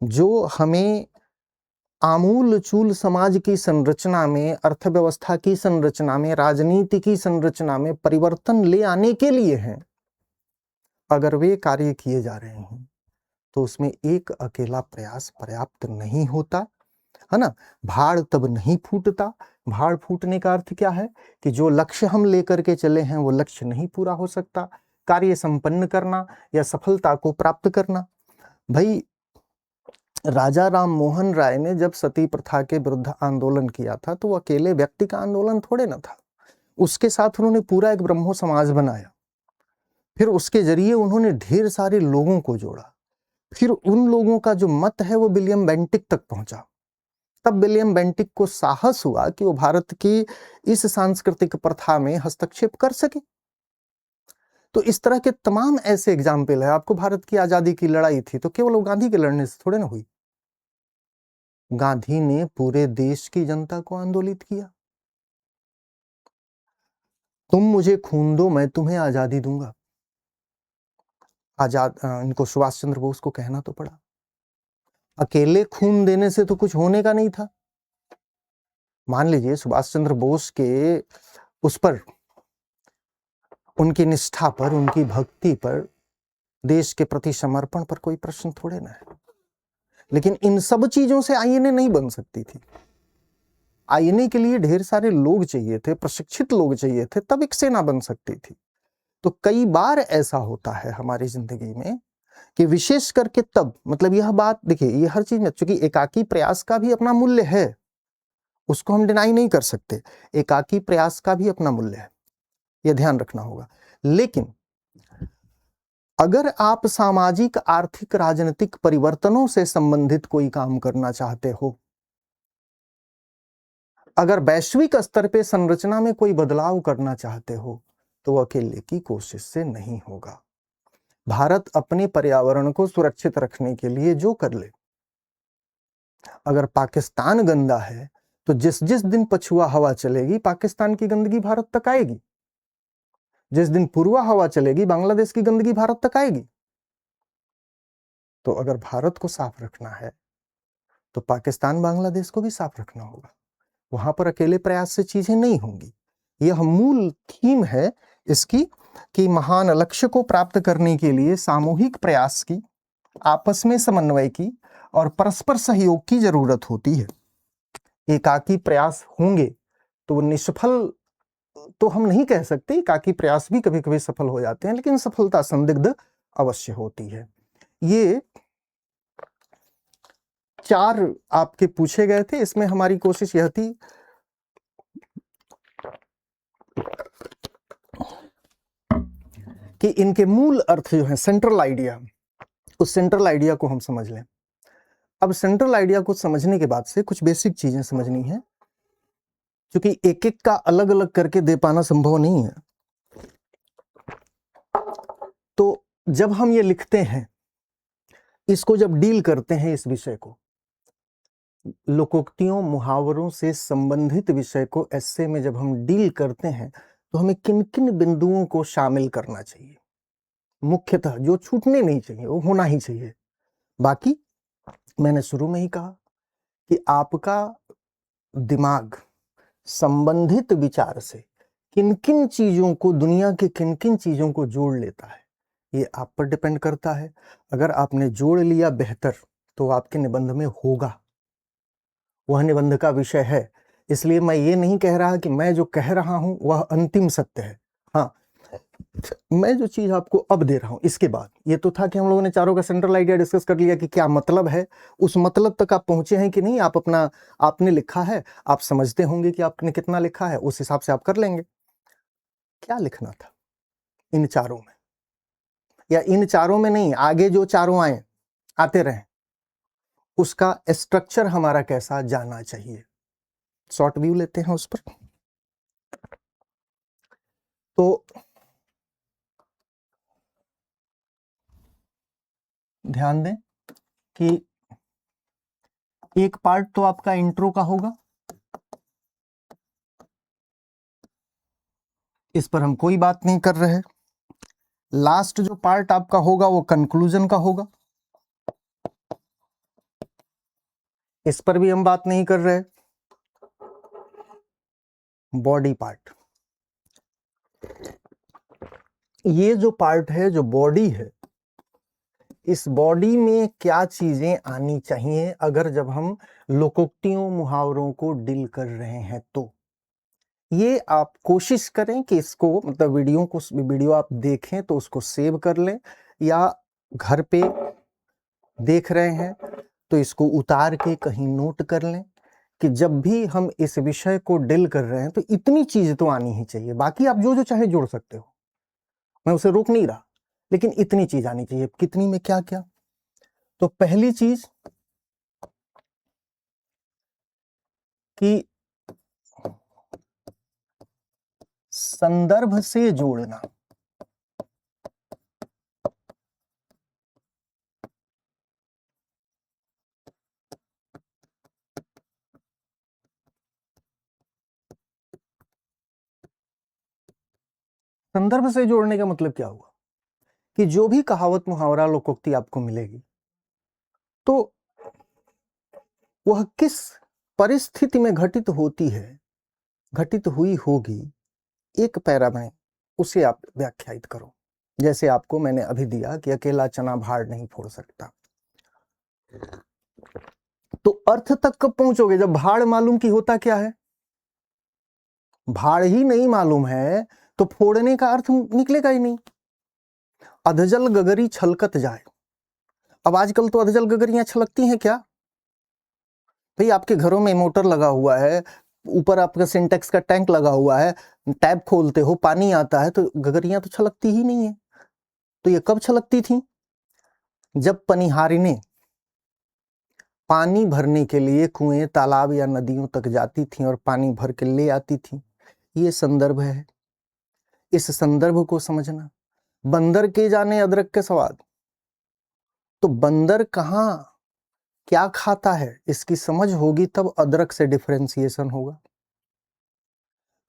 Speaker 1: जो हमें आमूल चूल समाज की संरचना में, अर्थव्यवस्था की संरचना में, राजनीति की संरचना में परिवर्तन ले आने के लिए हैं, अगर वे कार्य किए जा रहे हैं तो उसमें एक अकेला प्रयास पर्याप्त नहीं होता, है ना। भाड़ तब नहीं फूटता। भाड़ फूटने का अर्थ क्या है कि जो लक्ष्य हम लेकर के चले हैं वो लक्ष्य नहीं पूरा हो सकता, कार्य संपन्न करना या सफलता को प्राप्त करना। भाई, राजा राम मोहन राय ने जब सती प्रथा के विरुद्ध आंदोलन किया था तो वो अकेले व्यक्ति का आंदोलन थोड़े ना था, उसके साथ उन्होंने पूरा एक ब्रह्मो समाज बनाया, फिर उसके जरिए उन्होंने ढेर सारे लोगों को जोड़ा, फिर उन लोगों का जो मत है वो विलियम बेंटिक तक पहुंचा। तब विलियम बेंटिक को साहस हुआ कि वो भारत की इस सांस्कृतिक प्रथा में हस्तक्षेप कर सके। तो इस तरह के तमाम ऐसे एग्जाम्पल है। आपको भारत की आजादी की लड़ाई थी तो केवल वो गांधी के लड़ने से थोड़े ना हुई, गांधी ने पूरे देश की जनता को आंदोलित किया। तुम मुझे खून दो, मैं तुम्हें आजादी दूंगा। इनको सुभाष चंद्र बोस को कहना तो पड़ा। अकेले खून देने से तो कुछ होने का नहीं था। मान लीजिए सुभाष चंद्र बोस के उस पर, उनकी निष्ठा पर, उनकी भक्ति पर, देश के प्रति समर्पण पर कोई प्रश्न थोड़े ना है, लेकिन इन सब चीजों से आईएनए नहीं बन सकती थी। आईएनए के लिए ढेर सारे लोग चाहिए थे, प्रशिक्षित लोग चाहिए थे, तब एक सेना बन सकती थी। तो कई बार ऐसा होता है हमारी जिंदगी में कि विशेष करके तब, मतलब यह बात देखिए, ये हर चीज में, चूंकि एकाकी प्रयास का भी अपना मूल्य है, उसको हम डिनाई नहीं कर सकते, एकाकी प्रयास का भी अपना मूल्य है, यह ध्यान रखना होगा। लेकिन अगर आप सामाजिक, आर्थिक, राजनीतिक परिवर्तनों से संबंधित कोई काम करना चाहते हो, अगर वैश्विक स्तर पे संरचना में कोई बदलाव करना चाहते हो, तो अकेले की कोशिश से नहीं होगा। भारत अपने पर्यावरण को सुरक्षित रखने के लिए जो कर ले, अगर पाकिस्तान गंदा है तो जिस जिस दिन पछुआ हवा चलेगी पाकिस्तान की गंदगी भारत तक आएगी, जिस दिन पूर्वा हवा चलेगी बांग्लादेश की गंदगी भारत तक आएगी। तो अगर भारत को साफ रखना है तो पाकिस्तान बांग्लादेश को भी साफ रखना होगा, वहां पर अकेले प्रयास से चीजें नहीं होंगी। यह मूल थीम है इसकी कि महान लक्ष्य को प्राप्त करने के लिए सामूहिक प्रयास की, आपस में समन्वय की और परस्पर सहयोग की जरूरत होती है। एकाकी प्रयास होंगे तो निष्फल तो हम नहीं कह सकते, एकाकी प्रयास भी कभी कभी सफल हो जाते हैं, लेकिन सफलता संदिग्ध अवश्य होती है। ये 4 आपके पूछे गए थे, इसमें हमारी कोशिश यह थी कि इनके मूल अर्थ जो है, सेंट्रल आइडिया, उस सेंट्रल आइडिया को हम समझ लें। अब सेंट्रल आइडिया को समझने के बाद से कुछ बेसिक चीजें समझनी है, क्योंकि एक एक का अलग अलग करके दे पाना संभव नहीं है। तो जब हम ये लिखते हैं, इसको जब डील करते हैं, इस विषय को, लोकोक्तियों मुहावरों से संबंधित विषय को एस्से में जब हम डील करते हैं, तो हमें किन किन बिंदुओं को शामिल करना चाहिए, मुख्यतः जो छूटने नहीं चाहिए वो होना ही चाहिए। बाकी मैंने शुरू में ही कहा कि आपका दिमाग संबंधित विचार से किन किन चीजों को, दुनिया के किन किन चीजों को जोड़ लेता है, ये आप पर डिपेंड करता है। अगर आपने जोड़ लिया बेहतर, तो आपके निबंध में होगा, वह निबंध का विषय है। इसलिए मैं ये नहीं कह रहा कि मैं जो कह रहा हूं वह अंतिम सत्य है। हाँ, मैं जो चीज आपको अब दे रहा हूं, इसके बाद ये तो था कि हम लोगों ने चारों का सेंट्रल आइडिया डिस्कस कर लिया कि क्या मतलब है, उस मतलब तक आप पहुंचे हैं कि नहीं। आप अपना, आपने लिखा है, आप समझते होंगे कि आपने कितना लिखा है, उस हिसाब से आप कर लेंगे। क्या लिखना था इन चारों में, या इन चारों में नहीं, आगे जो चारों आए आते रहे, उसका स्ट्रक्चर हमारा कैसा जाना चाहिए। शॉर्ट व्यू लेते हैं उस पर। तो ध्यान दें कि एक पार्ट तो आपका इंट्रो का होगा, इस पर हम कोई बात नहीं कर रहे। लास्ट जो पार्ट आपका होगा वो कंक्लूजन का होगा, इस पर भी हम बात नहीं कर रहे। बॉडी पार्ट, ये जो पार्ट है, जो बॉडी है, इस बॉडी में क्या चीजें आनी चाहिए अगर जब हम लोकोक्तियों मुहावरों को डील कर रहे हैं। तो ये आप कोशिश करें कि इसको, मतलब वीडियो आप देखें तो उसको सेव कर लें, या घर पे देख रहे हैं तो इसको उतार के कहीं नोट कर लें कि जब भी हम इस विषय को डील कर रहे हैं तो इतनी चीज तो आनी ही चाहिए। बाकी आप जो जो चाहे जोड़ सकते हो, मैं उसे रोक नहीं रहा, लेकिन इतनी चीज आनी चाहिए। कितनी में क्या क्या? तो पहली चीज कि संदर्भ से जोड़ना। संदर्भ से जोड़ने का मतलब क्या हुआ कि जो भी कहावत, मुहावरा, लोकोक्ति आपको मिलेगी, तो वह किस परिस्थिति में घटित होती है, घटित हुई होगी, एक पैरा में उसे आप व्याख्यायित करो। जैसे आपको मैंने अभी दिया कि अकेला चना भाड़ नहीं फोड़ सकता, तो अर्थ तक कब पहुंचोगे? जब भाड़ मालूम की होता क्या है। भाड़ ही नहीं मालूम है तो फोड़ने का अर्थ निकलेगा ही नहीं। अधजल गगरी छलकत जाए। अब आजकल तो अधजल गगरियां छलकती हैं क्या भाई? आपके घरों में मोटर लगा हुआ है, ऊपर आपका सिंटेक्स का टैंक लगा हुआ है, टैप खोलते हो, पानी आता है, तो गगरियां तो छलकती ही नहीं है। तो ये कब छलकती थी? जब पनिहारिनें पानी भरने के लिए कुएं, तालाब या नदियों तक जाती थीं और पानी भर के ले आती थीं। ये संदर्भ है, इस संदर्भ को समझना। बंदर के जाने अदरक के स्वाद, तो बंदर कहाँ क्या खाता है इसकी समझ होगी, तब अदरक से डिफरेंशिएशन होगा।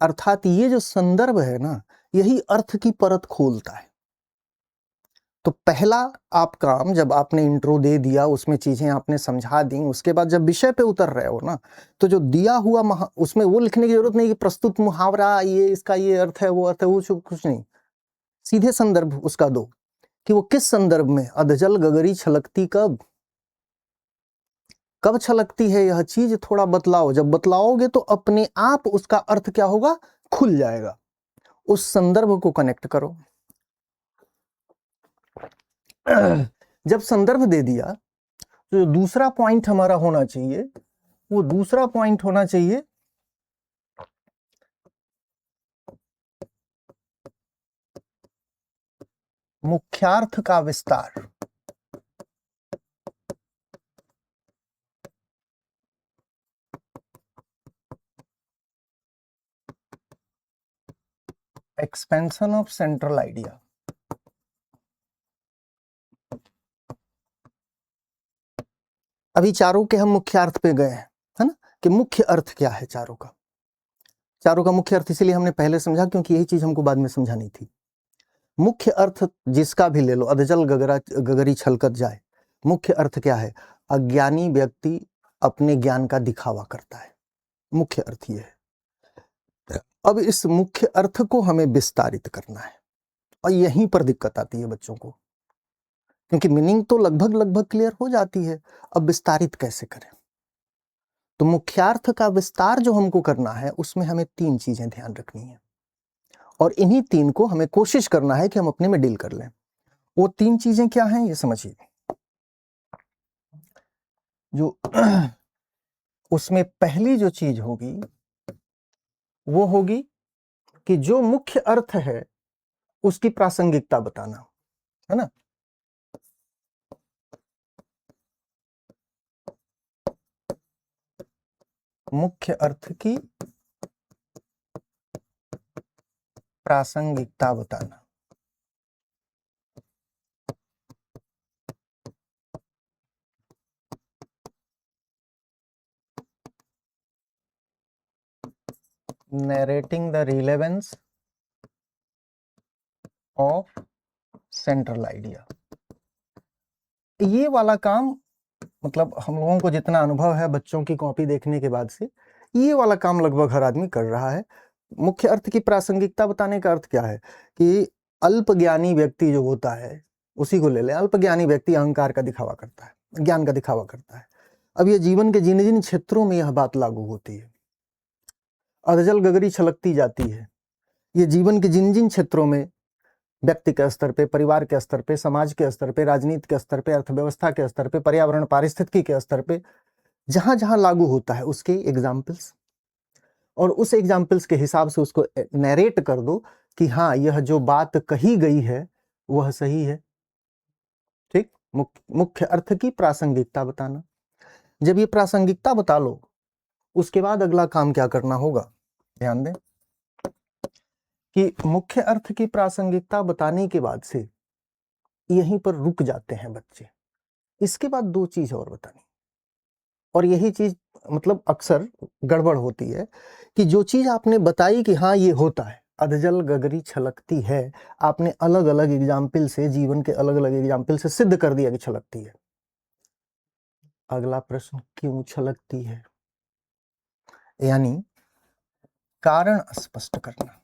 Speaker 1: अर्थात ये जो संदर्भ है ना, यही अर्थ की परत खोलता है। तो पहला आप काम जब आपने इंट्रो दे दिया, उसमें चीजें आपने समझा दी, उसके बाद जब विषय पे उतर रहे हो ना, तो जो दिया हुआ उसमें वो लिखने की जरूरत नहीं कि प्रस्तुत मुहावरा ये इसका ये अर्थ है, वो अर्थ है, वो कुछ नहीं। सीधे संदर्भ उसका दो कि वो किस संदर्भ में अधजल गगरी छलकती कब कब छलकती है यह चीज, थोड़ा बतलाओ। जब बतलाओगे तो अपने आप उसका अर्थ क्या होगा, खुल जाएगा। उस संदर्भ को कनेक्ट करो। जब संदर्भ दे दिया तो दूसरा पॉइंट हमारा होना चाहिए, वो दूसरा पॉइंट होना चाहिए मुख्यार्थ का विस्तार। Expansion of central idea. अभी चारों के हम मुख्यार्थ पे गए हैं, है ना, कि मुख्य अर्थ क्या है चारों का। चारों का मुख्य अर्थ इसलिए हमने पहले समझा क्योंकि यही चीज हमको बाद में समझानी थी। मुख्य अर्थ जिसका भी ले लो, अधजल गगरी छलकत जाए, मुख्य अर्थ क्या है, अज्ञानी व्यक्ति अपने ज्ञान का दिखावा करता है, मुख्य अर्थ ये है। अब इस मुख्य अर्थ को हमें विस्तारित करना है, और यहीं पर दिक्कत आती है बच्चों को, क्योंकि मीनिंग तो लगभग क्लियर हो जाती है, अब विस्तारित कैसे करें। तो मुख्यार्थ का विस्तार जो हमको करना है, उसमें हमें 3 चीजें ध्यान रखनी है, और इन्हीं 3 को हमें कोशिश करना है कि हम अपने में डील कर लें। वो 3 चीजें क्या हैं ये समझिए। जो उसमें पहली जो चीज होगी वो होगी कि जो मुख्य अर्थ है उसकी प्रासंगिकता बताना, है ना। मुख्य अर्थ की प्रासंगिकता बताना। Narrating the relevance of central idea. ये वाला काम मतलब हम लोगों को जितना अनुभव है बच्चों की कॉपी देखने के बाद से, ये वाला काम लगभग हर आदमी कर रहा है। मुख्य अर्थ की प्रासंगिकता बताने का अर्थ क्या है कि अल्पज्ञानी व्यक्ति जो होता है, उसी को ले लें। अल्पज्ञानी व्यक्ति अहंकार का दिखावा करता है, ज्ञान का दिखावा करता है। अब ये जीवन के जिन जिन क्षेत्रों में यह बात लागू होती है, अधजल गगरी छलकती जाती है, ये जीवन के जिन जिन क्षेत्रों में, व्यक्ति के स्तर पे, परिवार के स्तर पे, समाज के स्तर पे, राजनीति के स्तर पे, अर्थव्यवस्था के स्तर पे, पर्यावरण पारिस्थितिकी के स्तर पे, जहां जहां लागू होता है उसके एग्जाम्पल्स, और उस एग्जाम्पल्स के हिसाब से उसको नरेट कर दो कि हाँ यह जो बात कही गई है वह सही है। ठीक, मुख्य अर्थ की प्रासंगिकता बताना। जब ये प्रासंगिकता बता लो, उसके बाद अगला काम क्या करना होगा, ध्यान दें कि मुख्य अर्थ की प्रासंगिकता बताने के बाद से यहीं पर रुक जाते हैं बच्चे। इसके बाद 2 चीज और बतानी, और यही चीज मतलब अक्सर गड़बड़ होती है कि जो चीज आपने बताई कि हाँ ये होता है, अधजल गगरी छलकती है, आपने अलग अलग एग्जाम्पल से, जीवन के अलग अलग एग्जाम्पल से सिद्ध कर दिया कि छलकती है। अगला प्रश्न, क्यों छलकती है, यानी कारण स्पष्ट करना।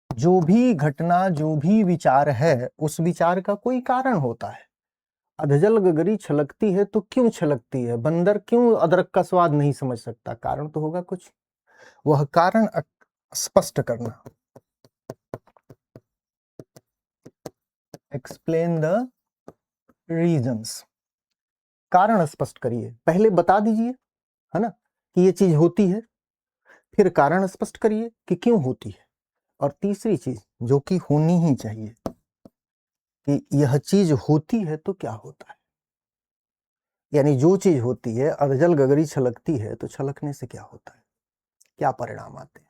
Speaker 1: जो भी घटना, जो भी विचार है, उस विचार का कोई कारण होता है। अधजल गगरी छलकती है तो क्यों छलकती है, बंदर क्यों अदरक का स्वाद नहीं समझ सकता, कारण तो होगा कुछ, वह कारण स्पष्ट करना। Explain the reasons. कारण स्पष्ट करिए, पहले बता दीजिए, है ना, कि ये चीज होती है, फिर कारण स्पष्ट करिए कि क्यों होती है, और तीसरी चीज जो कि होनी ही चाहिए कि यह चीज होती है तो क्या होता है। यानी जो चीज होती है, अधजल गगरी छलकती है, तो छलकने से क्या होता है, क्या परिणाम आते हैं,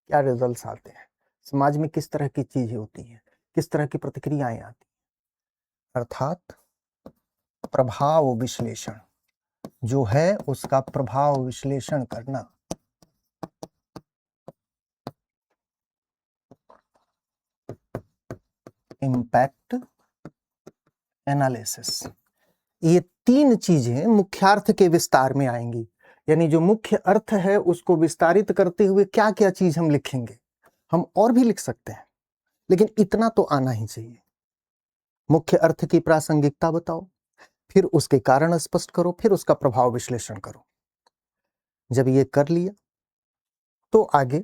Speaker 1: क्या रिजल्ट्स आते हैं, समाज में किस तरह की चीजें होती हैं, किस तरह की प्रतिक्रियाएं आती हैं। अर्थात प्रभाव विश्लेषण जो है, उसका प्रभाव विश्लेषण करना। Impact analysis. ये तीन चीजें मुख्यार्थ के विस्तार में आएंगी, यानी जो मुख्य अर्थ है उसको विस्तारित करते हुए क्या क्या चीज हम लिखेंगे। हम और भी लिख सकते हैं, लेकिन इतना तो आना ही चाहिए। मुख्य अर्थ की प्रासंगिकता बताओ, फिर उसके कारण स्पष्ट करो, फिर उसका प्रभाव विश्लेषण करो। जब ये कर लिया तो आगे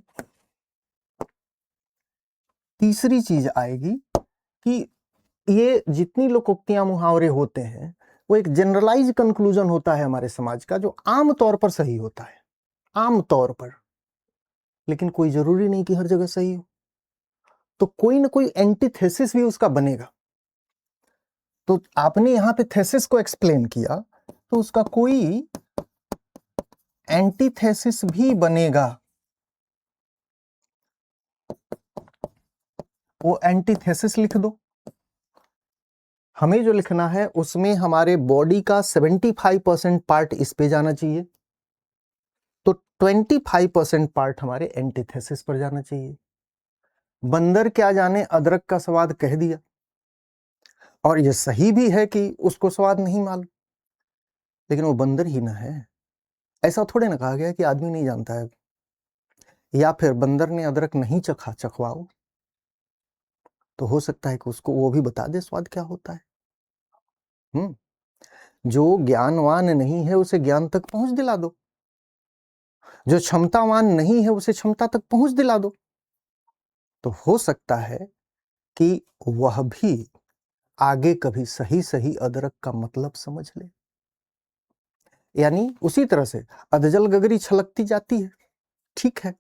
Speaker 1: तीसरी चीज आएगी कि ये जितनी लोकोक्तियां मुहावरे होते हैं वो एक जनरलाइज कंक्लूजन होता है हमारे समाज का, जो आम तौर पर सही होता है, आम तौर पर, लेकिन कोई जरूरी नहीं कि हर जगह सही हो। तो कोई ना कोई एंटीथेसिस भी उसका बनेगा। तो आपने यहां पे थेसिस को एक्सप्लेन किया, तो उसका कोई एंटीथेसिस भी बनेगा। वो एंटीथेसिस लिख दो। हमें जो लिखना है उसमें हमारे बॉडी का 75% पार्ट इस पे जाना चाहिए, तो 25% पार्ट हमारे एंटीथेसिस पर जाना चाहिए। बंदर क्या जाने अदरक का स्वाद कह दिया, और यह सही भी है कि उसको स्वाद नहीं मालूम, लेकिन वो बंदर ही ना है। ऐसा थोड़े ना कहा गया कि आदमी नहीं जानता है, या फिर बंदर ने अदरक नहीं चखा, चखवाओ तो हो सकता है कि उसको वो भी बता दे स्वाद क्या होता है। जो ज्ञानवान नहीं है उसे ज्ञान तक पहुंच दिला दो, जो क्षमतावान नहीं है उसे क्षमता तक पहुंच दिला दो, तो हो सकता है कि वह भी आगे कभी सही सही अदरक का मतलब समझ ले। यानी उसी तरह से अधजल गगरी छलकती जाती है, ठीक है,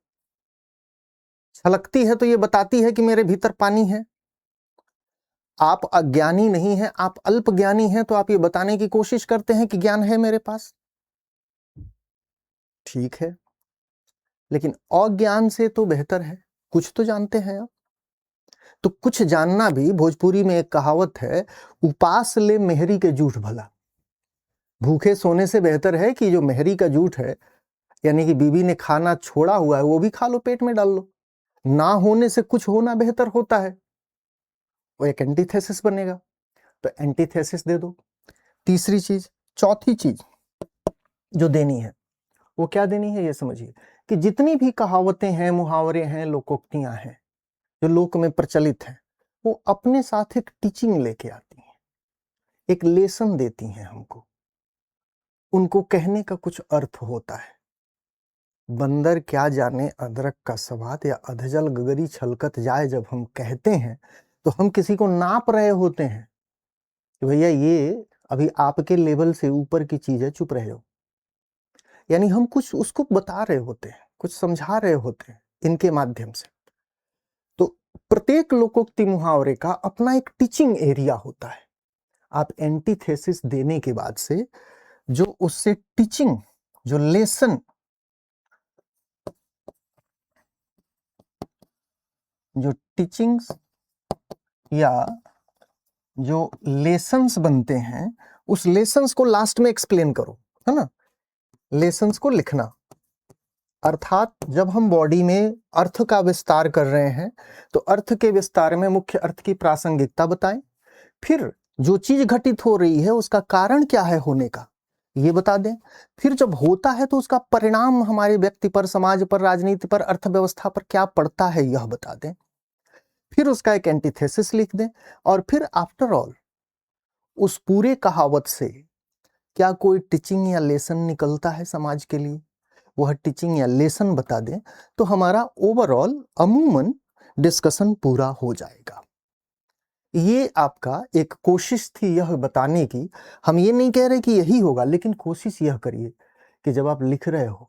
Speaker 1: छलकती है तो ये बताती है कि मेरे भीतर पानी है। आप अज्ञानी नहीं हैं, आप अल्प ज्ञानी हैं, तो आप ये बताने की कोशिश करते हैं कि ज्ञान है मेरे पास, ठीक है, लेकिन अज्ञान से तो बेहतर है कुछ तो जानते हैं आप। तो कुछ जानना भी, भोजपुरी में एक कहावत है, उपास ले मेहरी के जूठ भला। भूखे सोने से बेहतर है कि जो मेहरी का जूठ है, यानी कि बीवी ने खाना छोड़ा हुआ है, वो भी खा लो, पेट में डाल लो। ना होने से कुछ होना बेहतर होता है। वो एक एंटीथेसिस बनेगा, तो एंटीथेसिस दे दो। तीसरी चीज, चौथी चीज जो देनी है वो क्या देनी है, ये समझिए कि जितनी भी कहावतें हैं, मुहावरे हैं, लोकोक्तियां हैं जो लोक में प्रचलित हैं, वो अपने साथ एक टीचिंग लेके आती हैं, एक लेसन देती हैं हमको। उनको कहने का कुछ अर्थ होता है। बंदर क्या जाने अदरक का स्वाद, या अधजल गगरी छलकत जाए, जब हम कहते हैं तो हम किसी को नाप रहे होते हैं कि भैया ये अभी आपके लेवल से ऊपर की चीज है, चुप रहे हो। यानी हम कुछ उसको बता रहे होते हैं, कुछ समझा रहे होते हैं इनके माध्यम से। तो प्रत्येक लोकोक्ति मुहावरे का अपना एक टीचिंग एरिया होता है। आप एंटीथेसिस देने के बाद से जो उससे टीचिंग, जो लेसन, जो टीचिंग्स या जो लेसन्स बनते हैं, उस लेसन्स को लास्ट में एक्सप्लेन करो, है ना। लेसन्स को लिखना, अर्थात जब हम बॉडी में अर्थ का विस्तार कर रहे हैं तो अर्थ के विस्तार में मुख्य अर्थ की प्रासंगिकता बताएं, फिर जो चीज घटित हो रही है उसका कारण क्या है होने का ये बता दें, फिर जब होता है तो उसका परिणाम हमारे व्यक्ति पर, समाज पर, राजनीति पर, अर्थव्यवस्था पर क्या पड़ता है यह बता दें, फिर उसका एक एंटीथेसिस लिख दें, और फिर आफ्टर ऑल उस पूरे कहावत से क्या कोई टीचिंग या लेसन निकलता है समाज के लिए, वह टीचिंग या लेसन बता दें, तो हमारा ओवरऑल अमूमन डिस्कशन पूरा हो जाएगा। ये आपका एक कोशिश थी यह बताने की। हम ये नहीं कह रहे कि यही होगा, लेकिन कोशिश यह करिए कि जब आप लिख रहे हो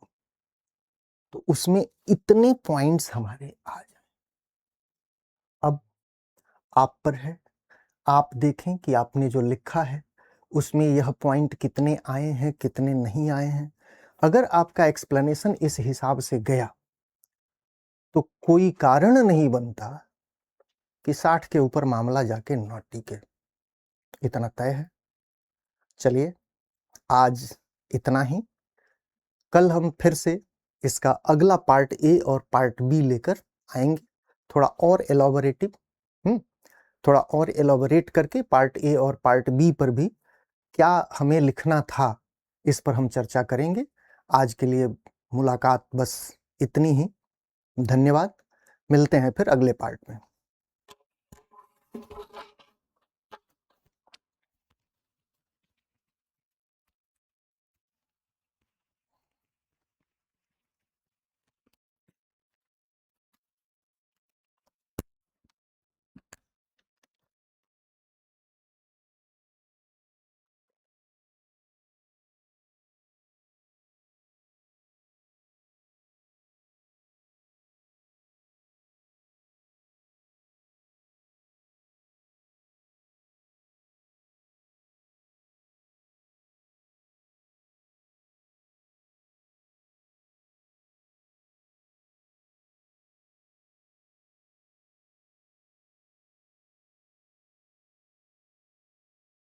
Speaker 1: तो उसमें इतने पॉइंट्स हमारे आ जाए। अब आप पर है, आप देखें कि आपने जो लिखा है उसमें यह पॉइंट कितने आए हैं, कितने नहीं आए हैं। अगर आपका एक्सप्लेनेशन इस हिसाब से गया तो कोई कारण नहीं बनता कि 60 के ऊपर मामला जाके न टिके, इतना तय है। चलिए आज इतना ही, कल हम फिर से इसका अगला पार्ट ए और पार्ट बी लेकर आएंगे, थोड़ा और एलॉबरेटिव। थोड़ा और एलोबरेट करके पार्ट ए और पार्ट बी पर भी क्या हमें लिखना था, इस पर हम चर्चा करेंगे। आज के लिए मुलाकात बस इतनी ही। धन्यवाद। मिलते हैं फिर अगले पार्ट में।